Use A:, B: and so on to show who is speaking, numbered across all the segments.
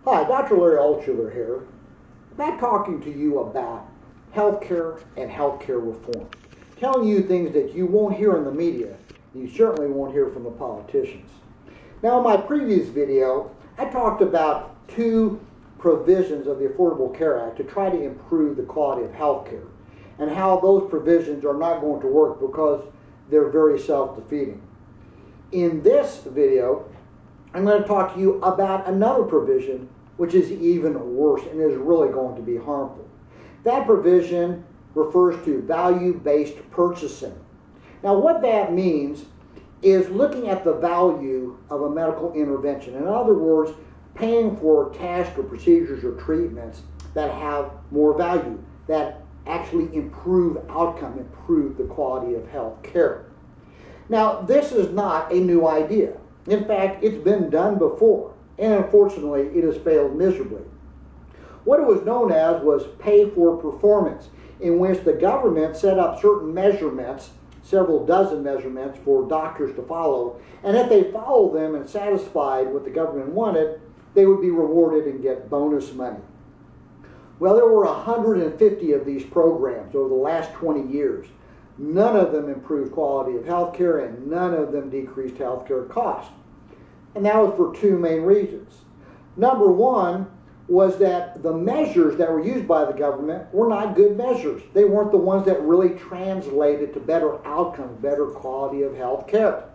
A: Hi, Dr. Larry Altshuler here. Back talking to you about healthcare and healthcare reform. Telling you things that you won't hear in the media, you certainly won't hear from the politicians. Now, in my previous video, I talked about two provisions of the Affordable Care Act to try to improve the quality of healthcare, and how those provisions are not going to work because they're very self-defeating. In this video, I'm going to talk to you about another provision which is even worse and is really going to be harmful. That provision refers to value-based purchasing. Now, what that means is looking at the value of a medical intervention. In other words, paying for tests or procedures or treatments that have more value, that actually improve outcome, improve the quality of health care. Now, this is not a new idea. In fact, it's been done before, and unfortunately, it has failed miserably. What it was known as was pay for performance, in which the government set up certain measurements, several dozen measurements for doctors to follow, and if they followed them and satisfied what the government wanted, they would be rewarded and get bonus money. Well, there were 150 of these programs over the last 20 years. None of them improved quality of health care, and none of them decreased health care costs. And that was for two main reasons. Number one was that the measures that were used by the government were not good measures. They weren't the ones that really translated to better outcomes, better quality of health care.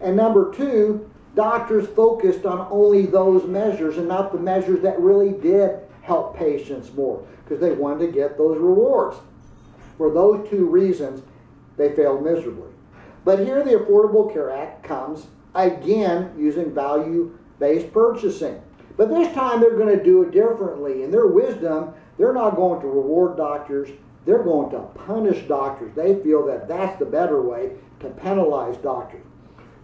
A: And number two, doctors focused on only those measures and not the measures that really did help patients more, because they wanted to get those rewards. For those two reasons, they failed miserably. But here the Affordable Care Act comes, again, using value-based purchasing. But this time they're going to do it differently. In their wisdom, they're not going to reward doctors, they're going to punish doctors. They feel that that's the better way to penalize doctors.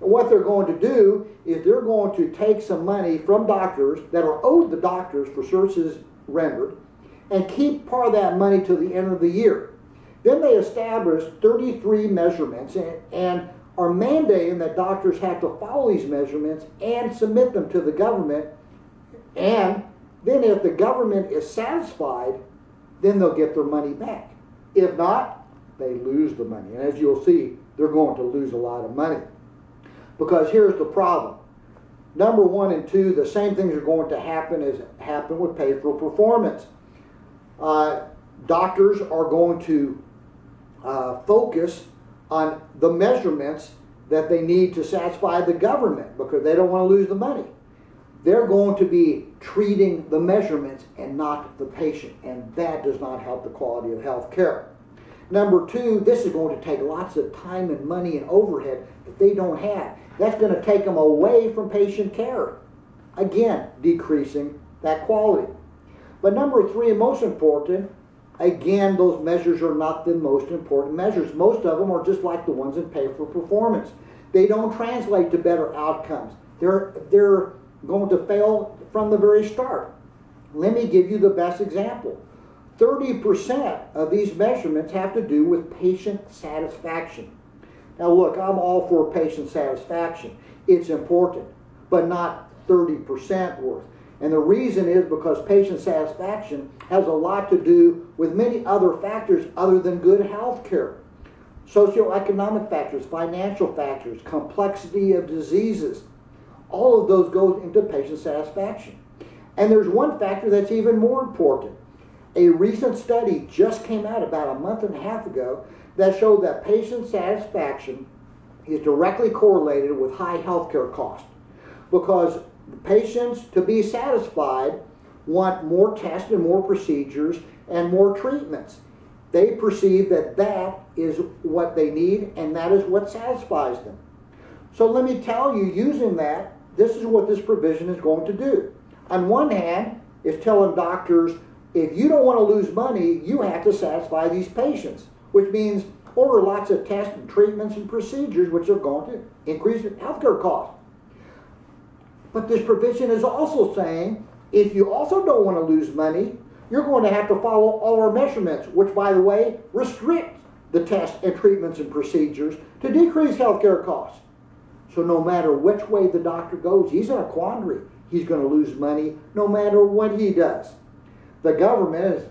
A: And what they're going to do is they're going to take some money from doctors that are owed the doctors for services rendered and keep part of that money to the end of the year. Then they establish 33 measurements and are mandating that doctors have to follow these measurements and submit them to the government. And then if the government is satisfied, then they'll get their money back. If not, they lose the money. And as you'll see, they're going to lose a lot of money. Because here's the problem. Number one and two, the same things are going to happen as happen with pay for performance. Doctors are going to focus on the measurements that they need to satisfy the government because they don't want to lose the money. They're going to be treating the measurements and not the patient, and that does not help the quality of health care. Number two, this is going to take lots of time and money and overhead that they don't have. That's going to take them away from patient care. Again, decreasing that quality. But number three, and most important, again, those measures are not the most important measures. Most of them are just like the ones in pay for performance. They don't translate to better outcomes. They're going to fail from the very start. Let me give you the best example. 30% of these measurements have to do with patient satisfaction. Now look, I'm all for patient satisfaction. It's important, but not 30% worth. And the reason is because patient satisfaction has a lot to do with many other factors other than good health care. Socioeconomic factors, financial factors, complexity of diseases. All of those go into patient satisfaction. And there's one factor that's even more important. A recent study just came out about a month and a half ago that showed that patient satisfaction is directly correlated with high healthcare costs, because patients, to be satisfied, want more tests and more procedures and more treatments. They perceive that that is what they need and that is what satisfies them. So let me tell you, using that, this is what this provision is going to do. On one hand, it's telling doctors, if you don't want to lose money, you have to satisfy these patients, which means order lots of tests and treatments and procedures which are going to increase healthcare costs. But this provision is also saying, if you also don't want to lose money, you're going to have to follow all our measurements, which, by the way, restrict the tests and treatments and procedures to decrease healthcare costs. So no matter which way the doctor goes, he's in a quandary. he's going to lose money no matter what he does. The government is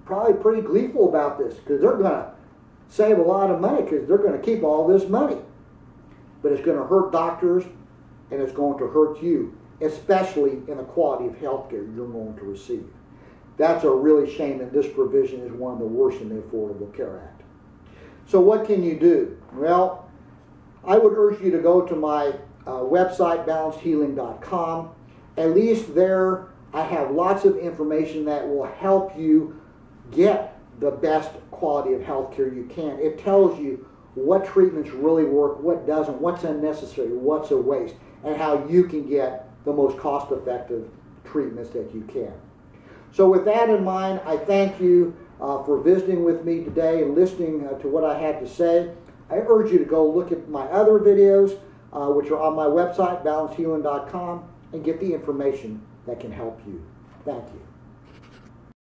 A: probably pretty gleeful about this because they're going to save a lot of money because they're going to keep all this money. But it's going to hurt doctors and it's going to hurt you, especially in the quality of health care you're going to receive. That's a really shame, and this provision is one of the worst in the Affordable Care Act. So what can you do? Well, I would urge you to go to my website, balancedhealing.com. At least there I have lots of information that will help you get the best quality of health care you can. It tells you what treatments really work, what doesn't, what's unnecessary, what's a waste, and how you can get the most cost-effective treatments that you can. So with that in mind, I thank you for visiting with me today and listening to what I had to say. I urge you to go look at my other videos, which are on my website, balancedhealing.com, and get the information that can help you. Thank you.